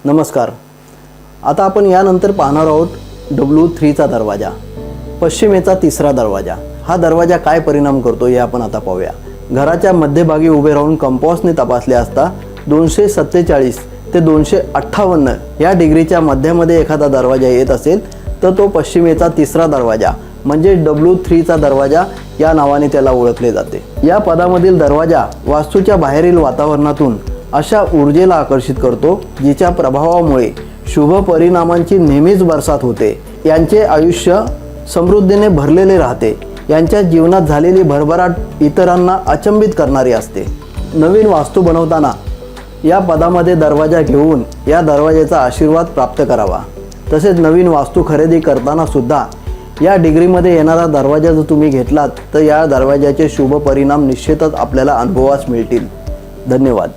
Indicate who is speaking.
Speaker 1: नमस्कार. आता आपण यानंतर पाहणार आहोत W3चा दरवाजा, पश्चिमेचा तिसरा दरवाजा. हा दरवाजा काय परिणाम करतो हे आपण आता पाहूया. घराच्या मध्यभागी उभे राहून कंपासने तपासले असता 247 ते 258 या डिग्रीच्या मध्यामध्ये एखादा दरवाजा येत असेल तर तो पश्चिमेचा तिसरा दरवाजा म्हणजे W3चा दरवाजा या नावाने त्याला ओळखले जाते. या पदामधील दरवाजा वास्तूच्या बाहेरील वातावरणातून अशा ऊर्जेला आकर्षित करतो जिच्या प्रभावामुळे शुभ परिणामांची नेहमीच बरसात होते. यांचे आयुष्य समृद्धीने भरलेले राहते. यांच्या जीवनात झालेली भरभराट इतरांना अचंबित करणारी असते. नवीन वास्तू बनवताना या पदामध्ये दरवाजा घेऊन या दरवाजाचा आशीर्वाद प्राप्त करावा. तसेच नवीन वास्तू खरेदी करताना सुद्धा या डिग्रीमध्ये येणारा दरवाजा जर तुम्ही घेतलात तर या दरवाजाचे शुभ परिणाम निश्चितच आपल्याला अनुभवास मिळतील. धन्यवाद.